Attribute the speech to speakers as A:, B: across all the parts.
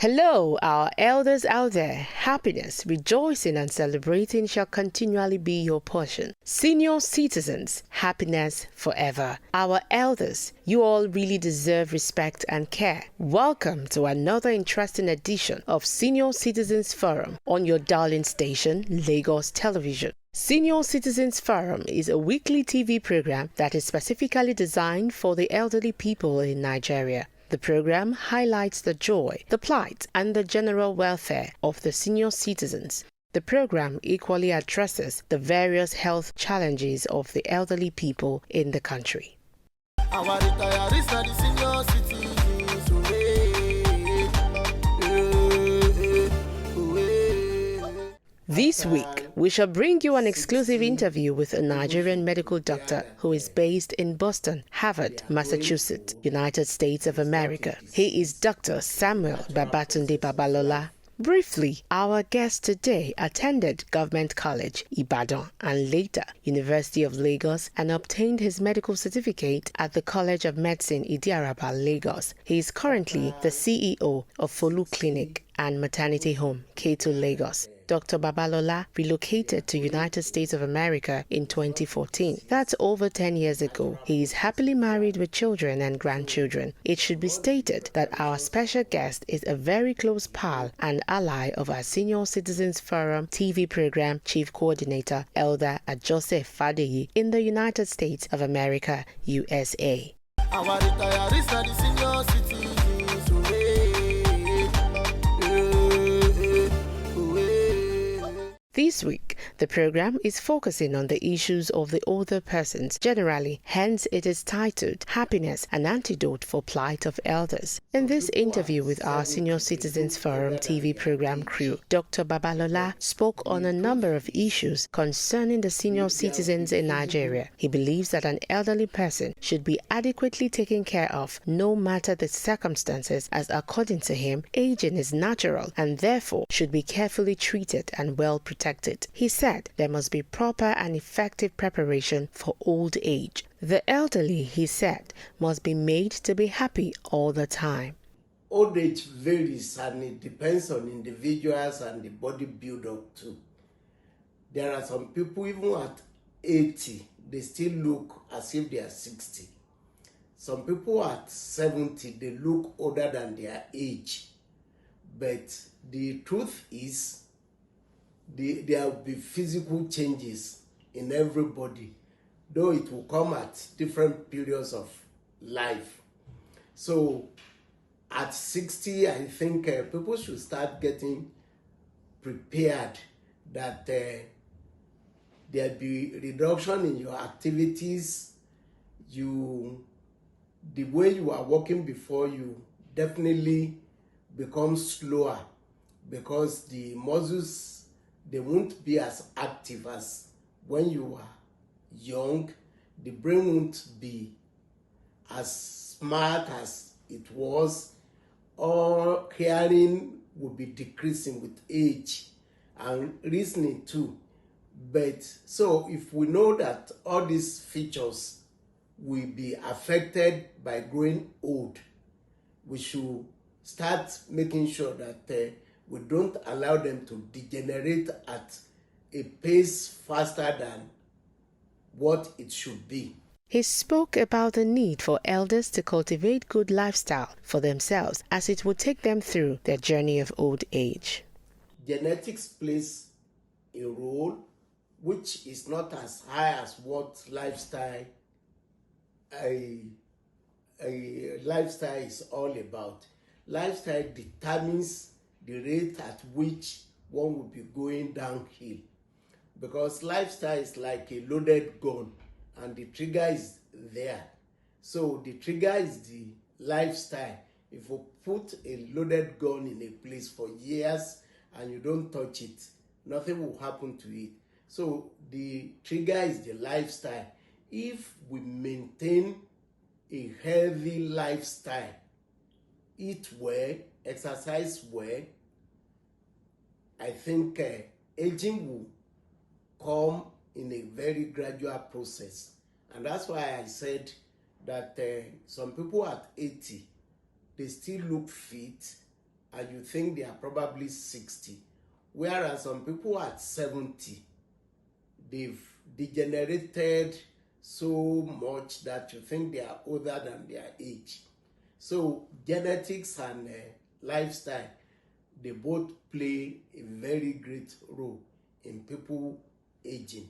A: Hello, our elders out there. Happiness, rejoicing, and celebrating shall continually be your portion. Senior citizens, happiness forever. Our elders, you all really deserve respect and care. Welcome to another interesting edition of Senior Citizens Forum on your darling station, Lagos Television. Senior Citizens Forum is a weekly TV program that is specifically designed for the elderly people in Nigeria. The program highlights the joy, the plight, and the general welfare of the senior citizens. The program equally addresses the various health challenges of the elderly people in the country. Our retirees are the senior citizens. This week, we shall bring you an exclusive interview with a Nigerian medical doctor who is based in Boston, Harvard, Massachusetts, United States of America. He is Dr. Samuel Babatunde Babalola. Briefly, our guest today attended Government College, Ibadan, and later University of Lagos, and obtained his medical certificate at the College of Medicine, Idiaraba, Lagos. He is currently the CEO of Folu Clinic and Maternity Home, Ketu, Lagos. Dr. Babalola relocated to United States of America in 2014. That's over 10 years ago. He is happily married with children and grandchildren. It should be stated that our special guest is a very close pal and ally of our Senior Citizens Forum TV program chief coordinator, Elder Joseph Fadeyi, in the United States of America, USA. Our retirees are the senior citizens. This week, the program is focusing on the issues of the older persons generally, hence it is titled Happiness, an Antidote for Plight of Elders. In this interview with our Senior Citizens Forum TV program crew, Dr. Babalola spoke on a number of issues concerning the senior citizens in Nigeria. He believes that an elderly person should be adequately taken care of no matter the circumstances, as according to him, aging is natural and therefore should be carefully treated and well protected. He said there must be proper and effective preparation for old age. The elderly, he said, must be made to be happy all the time.
B: Old age varies and it depends on individuals and the body build-up too. There are some people even at 80, they still look as if they are 60. Some people at 70, they look older than their age. But the truth is, there will be physical changes in everybody, though it will come at different periods of life. So at 60, I think people should start getting prepared that there'll be reduction in your activities. The way you are working before, you definitely become slower because the muscles, they won't be as active as when you are young. The brain won't be as smart as it was, or hearing will be decreasing with age, and reasoning too. But so if we know that all these features will be affected by growing old, we should start making sure that we don't allow them to degenerate at a pace faster than what it should be.
A: He spoke about the need for elders to cultivate good lifestyle for themselves as it would take them through their journey of old age.
B: Genetics plays a role which is not as high as what lifestyle lifestyle is all about. Lifestyle determines the rate at which one will be going downhill, because lifestyle is like a loaded gun and the trigger is there. So the trigger is the lifestyle. If you put a loaded gun in a place for years and you don't touch it, nothing will happen to it. So the trigger is the lifestyle. If we maintain a healthy lifestyle, eat well, exercise well, I think aging will come in a very gradual process. And that's why I said that some people at 80, they still look fit and you think they are probably 60, whereas some people at 70, they've degenerated so much that you think they are older than their age. So genetics and lifestyle, they both play a very great role in people aging.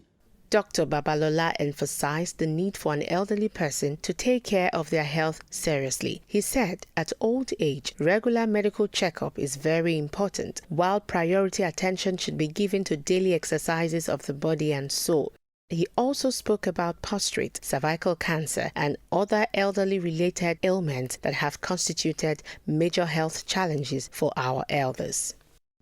A: Dr. Babalola emphasized the need for an elderly person to take care of their health seriously. He said at old age, regular medical checkup is very important, while priority attention should be given to daily exercises of the body and soul. He also spoke about prostate, cervical cancer, and other elderly-related ailments that have constituted major health challenges for our elders.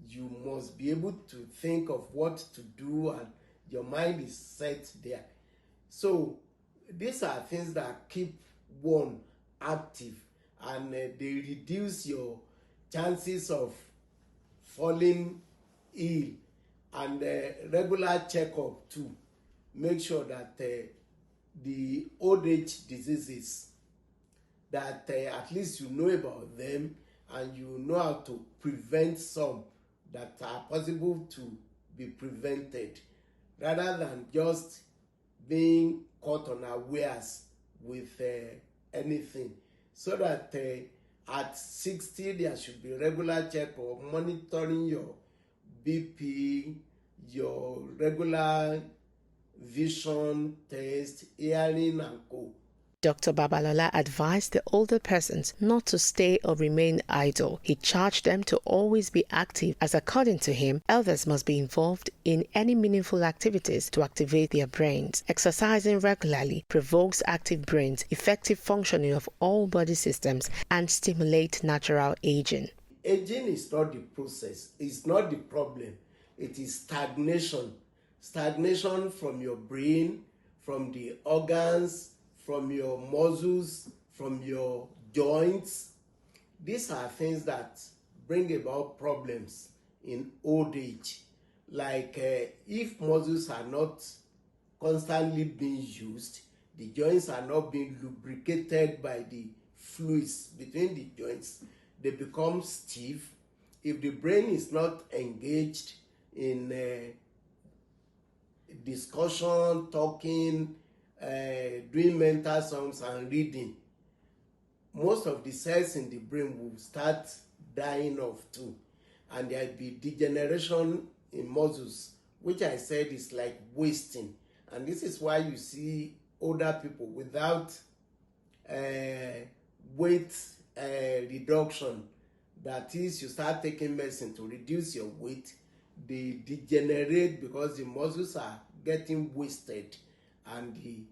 B: You must be able to think of what to do, and your mind is set there. So these are things that keep one active, and they reduce your chances of falling ill, and regular checkup too. Make sure that the old age diseases, that at least you know about them, and you know how to prevent some that are possible to be prevented, rather than just being caught unawares with anything. So that at 60 there should be regular checkup, monitoring your BP, your regular vision test, hearing and co.
A: Dr. Babalola advised the older persons not to stay or remain idle. He charged them to always be active, as according to him, elders must be involved in any meaningful activities to activate their brains. Exercising regularly provokes active brains, effective functioning of all body systems, and stimulate natural aging.
B: Aging is not the process, it's not the problem. It is stagnation. Stagnation from your brain, from the organs, from your muscles, from your joints. These are things that bring about problems in old age. Like if muscles are not constantly being used, the joints are not being lubricated by the fluids between the joints, they become stiff. If the brain is not engaged in discussion, talking, doing mental sums and reading, most of the cells in the brain will start dying off too, and there will be degeneration in muscles, which I said is like wasting. And this is why you see older people without weight reduction, that is, you start taking medicine to reduce your weight, they degenerate because the muscles are getting wasted, and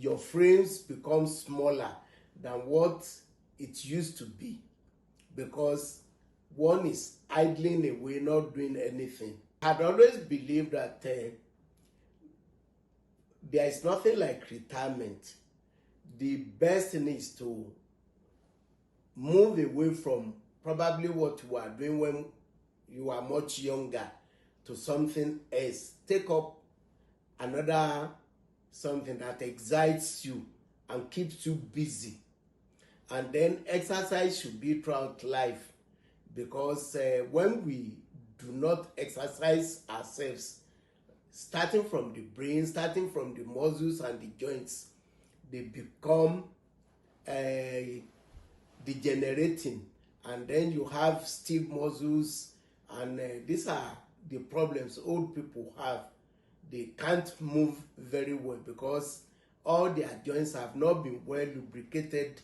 B: your frames become smaller than what it used to be, because one is idling away, not doing anything. I've always believed that there is nothing like retirement. The best thing is to move away from probably what you were doing when you are much younger to something else. Take up another something that excites you and keeps you busy. And then exercise should be throughout life, because when we do not exercise ourselves, starting from the brain, starting from the muscles and the joints, they become degenerating, and then you have stiff muscles, and these are the problems old people have. They can't move very well because all their joints have not been well lubricated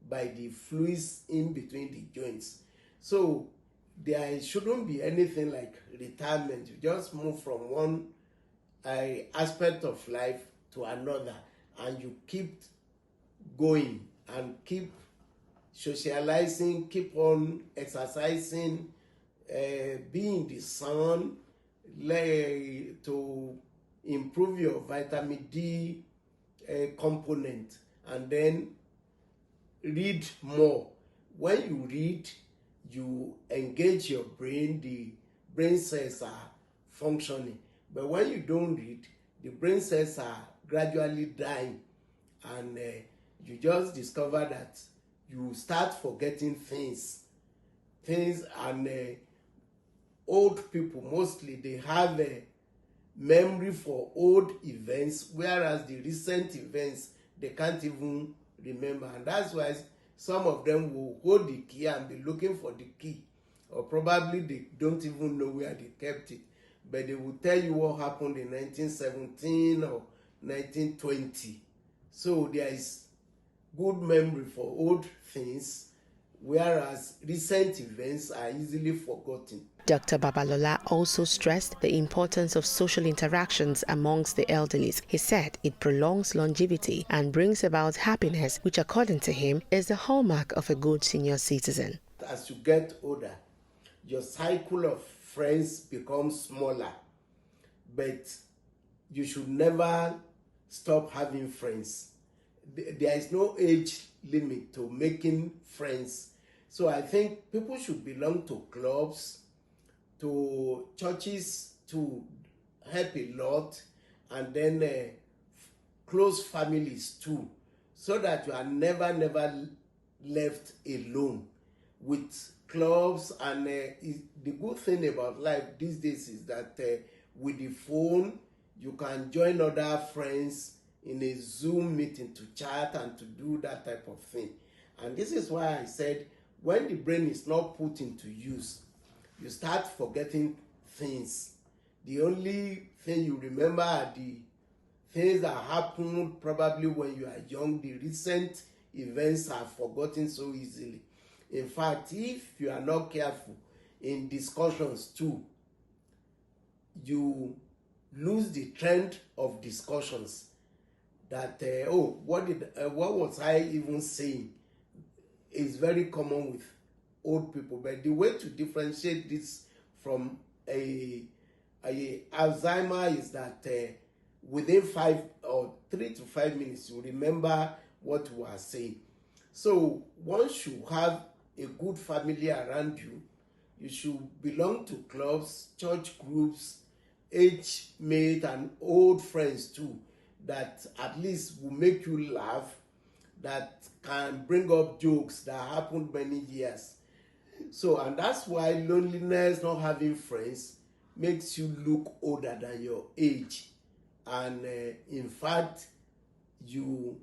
B: by the fluids in between the joints. So there shouldn't be anything like retirement. You just move from one aspect of life to another, and you keep going and keep socializing, keep on exercising, be in the sun, to improve your vitamin D component, and then read more. When you read, you engage your brain, the brain cells are functioning. But when you don't read, the brain cells are gradually dying, and you just discover that you start forgetting things things, and old people mostly they have a memory for old events, whereas the recent events they can't even remember, and that's why some of them will hold the key and be looking for the key, or probably they don't even know where they kept it, but they will tell you what happened in 1917 or 1920. So there is good memory for old things, whereas recent events are easily forgotten.
A: Dr. Babalola also stressed the importance of social interactions amongst the elderly. He said it prolongs longevity and brings about happiness, which according to him is the hallmark of a good senior citizen.
B: As you get older, your cycle of friends becomes smaller, but you should never stop having friends. There is no age limit to making friends. So I think people should belong to clubs, to churches, to help a lot, and then close families too, so that you are never left alone with clubs. And the good thing about life these days is that with the phone you can join other friends in a Zoom meeting to chat and to do that type of thing. And this is why I said when the brain is not put into use, you start forgetting things. The only thing you remember are the things that happened probably when you are young. The recent events are forgotten so easily. In fact, if you are not careful in discussions too, you lose the trend of discussions. That what was I even saying? Is very common with old people. But the way to differentiate this from a Alzheimer is that within 3 to 5 minutes you remember what you are saying. So once you have a good family around you, you should belong to clubs, church groups, age mate, and old friends too, that at least will make you laugh, that can bring up jokes that happened many years. So, and that's why loneliness, not having friends, makes you look older than your age. And in fact, you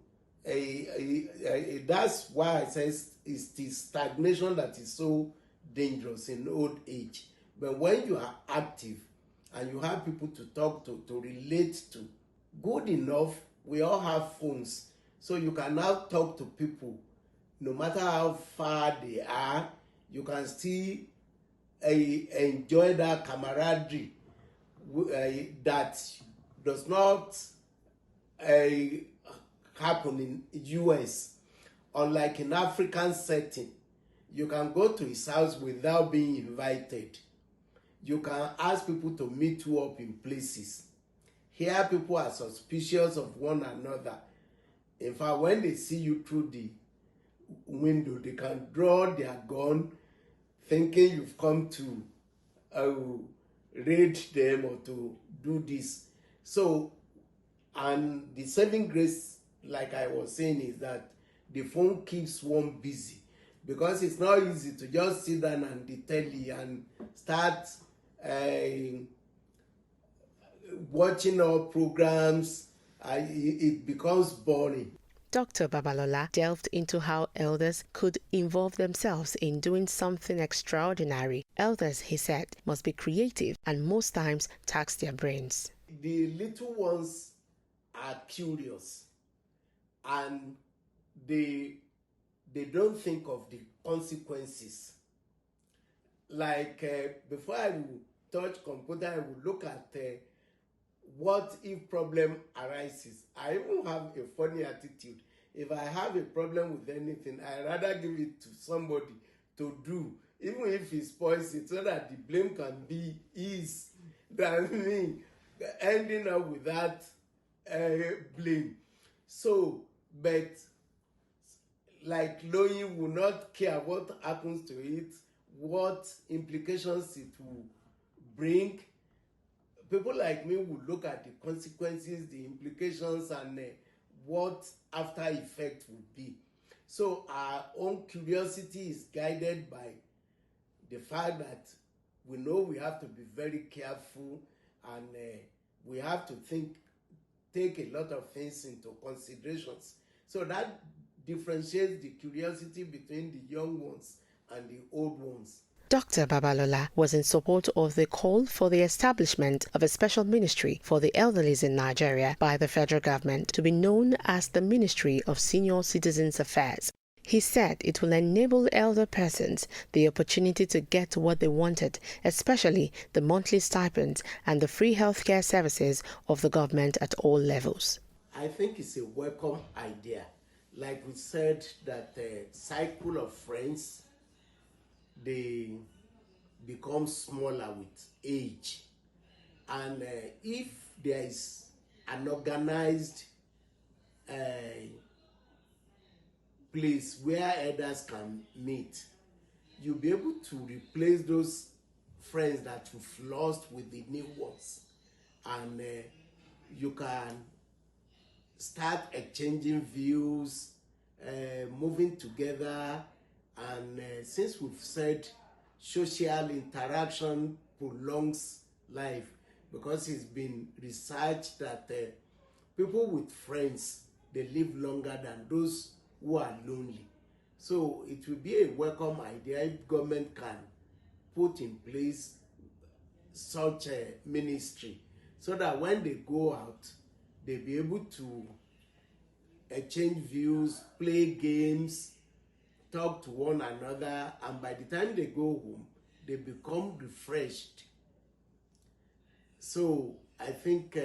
B: that's why I say it's the stagnation that is so dangerous in old age. But when you are active and you have people to talk to relate to, good enough, we all have phones, so you can now talk to people no matter how far they are. You can still enjoy that camaraderie that does not happen in US. Unlike in African setting, you can go to his house without being invited. You can ask people to meet you up in places. Here people are suspicious of one another. In fact, when they see you through the window, they can draw their gun thinking you've come to raid them or to do this. So, and the saving grace, like I was saying, is that the phone keeps one busy, because it's not easy to just sit down and the telly and start watching all programs. It becomes boring.
A: Dr. Babalola delved into how elders could involve themselves in doing something extraordinary. Elders, he said, must be creative and most times tax their brains.
B: The little ones are curious, and they don't think of the consequences. Like before I would touch computer, I would look at what if problem arises. I even have a funny attitude. If I have a problem with anything, I rather give it to somebody to do, even if he spoils it, so that the blame can be his than me ending up with that blame. So, but like Loyi will not care what happens to it, what implications it will bring. People like me will look at the consequences, the implications, and what after effect would be. So our own curiosity is guided by the fact that we know we have to be very careful, and we have to take a lot of things into considerations. So that differentiates the curiosity between the young ones and the old ones.
A: Dr. Babalola was in support of the call for the establishment of a special ministry for the elderly in Nigeria by the federal government, to be known as the Ministry of Senior Citizens Affairs. He said it will enable elder persons the opportunity to get what they wanted, especially the monthly stipends and the free healthcare services of the government at all levels.
B: I think it's a welcome idea. Like we said, that cycle of friends, they become smaller with age. And if there is an organized place where elders can meet, you'll be able to replace those friends that you've lost with the new ones. And you can start exchanging views, moving together. And since we've said social interaction prolongs life, because it's been researched that people with friends, they live longer than those who are lonely. So it will be a welcome idea if government can put in place such a ministry, so that when they go out, they'll be able to exchange views, play games, talk to one another, and by the time they go home, they become refreshed. So I think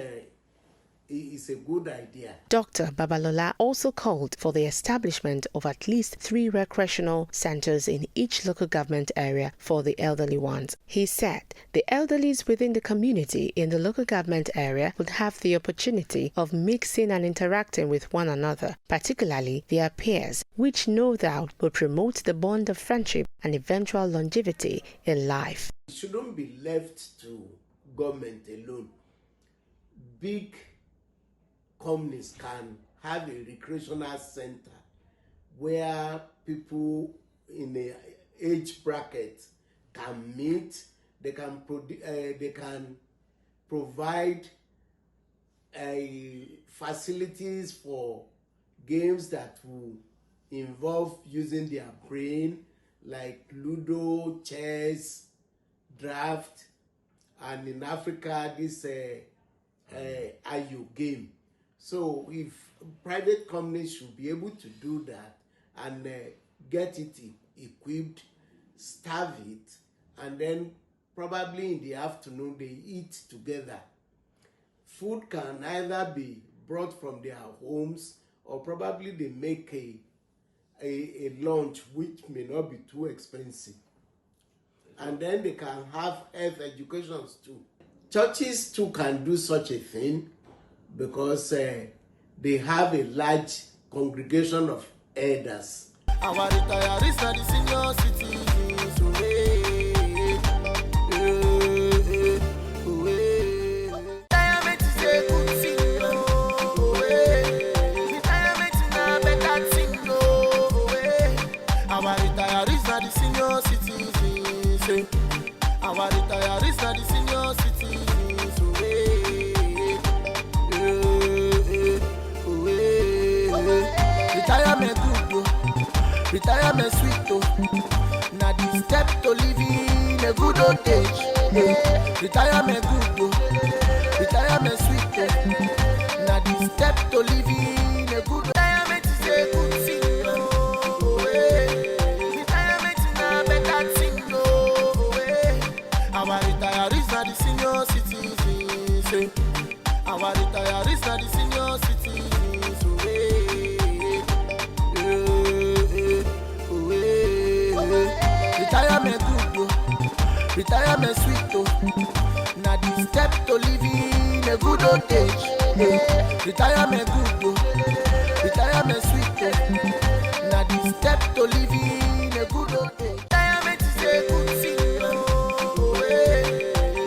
B: it's a good idea.
A: Dr. Babalola also called for the establishment of at least 3 recreational centers in each local government area for the elderly ones. He said the elderlies within the community in the local government area would have the opportunity of mixing and interacting with one another, particularly their peers, which no doubt will promote the bond of friendship and eventual longevity in life.
B: It shouldn't be left to government alone. Big companies can have a recreational center where people in a age bracket can meet. They can provide facilities for games that will involve using their brain, like Ludo, chess, draft, and in Africa this Ayo game. So if private companies should be able to do that and get it equipped, starve it, and then probably in the afternoon they eat together. Food can either be brought from their homes, or probably they make a lunch which may not be too expensive. And then they can have health educations too. Churches too can do such a thing, because they have a large congregation of elders.
C: Our retirees are the senior citizens. Retirement is a good thing. Retirement is a better thing. Our retirees are the senior citizens. Our retirees are the senior citizens. Retirement good, retirement sweet, now the step to living a good old age. Retirement good, retirement sweet, now the step to living a good. Retirement is a good thing. Retirement is a better thing. Our retirees are the senior citizens. Our retirees are the senior citizens. Retirement good, retirement sweet, now the step to living a good old age. Retirement good, retirement sweet, now the step to living a good old age. Retirement is a good thing.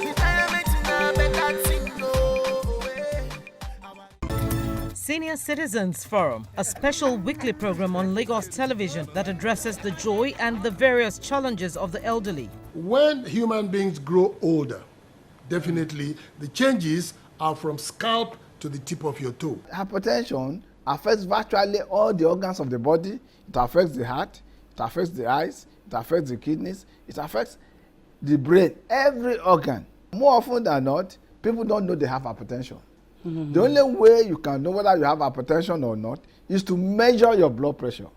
C: Retirement is a better thing.
D: Senior Citizens Forum, a special weekly program on Lagos television that addresses the joy and the various challenges of the elderly.
E: When human beings grow older, definitely the changes are from scalp to the tip of your toe.
C: Hypertension affects virtually all the organs of the body. It affects the heart, it affects the eyes, it affects the kidneys, it affects the brain, every organ. More often than not, people don't know they have hypertension. Mm-hmm. The only way you can know whether you have hypertension or not is to measure your blood pressure.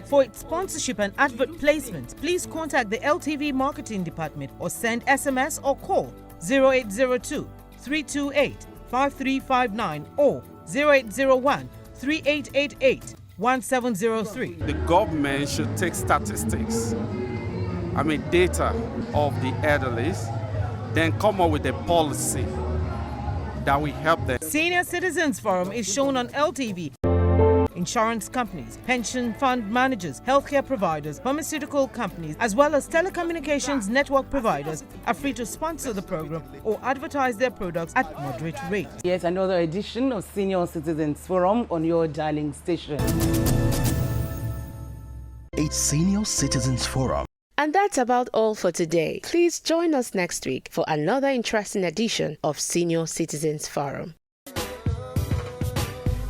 D: For its sponsorship and advert placement, please contact the LTV Marketing Department or send SMS or call 0802 328 5359 or 0801 3888 1703.
F: The government should take statistics, data of the elderly, then come up with a policy that will help them.
D: Senior Citizens Forum is shown on LTV. Insurance companies, pension fund managers, healthcare providers, pharmaceutical companies, as well as telecommunications network providers are free to sponsor the program or advertise their products at moderate rates.
G: Yet another edition of Senior Citizens Forum on your darling station.
H: It's Senior Citizens Forum.
A: And that's about all for today. Please join us next week for another interesting edition of Senior Citizens Forum.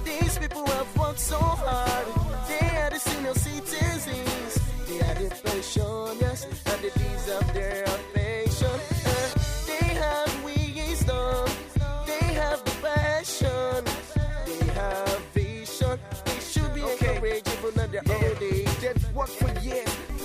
C: These people have worked so hard. They are the senior citizens. They are the pensioners, and they deserve their affection. They have wisdom. They have the passion. They have vision. They should be encouraged even at their old age. They've worked for years.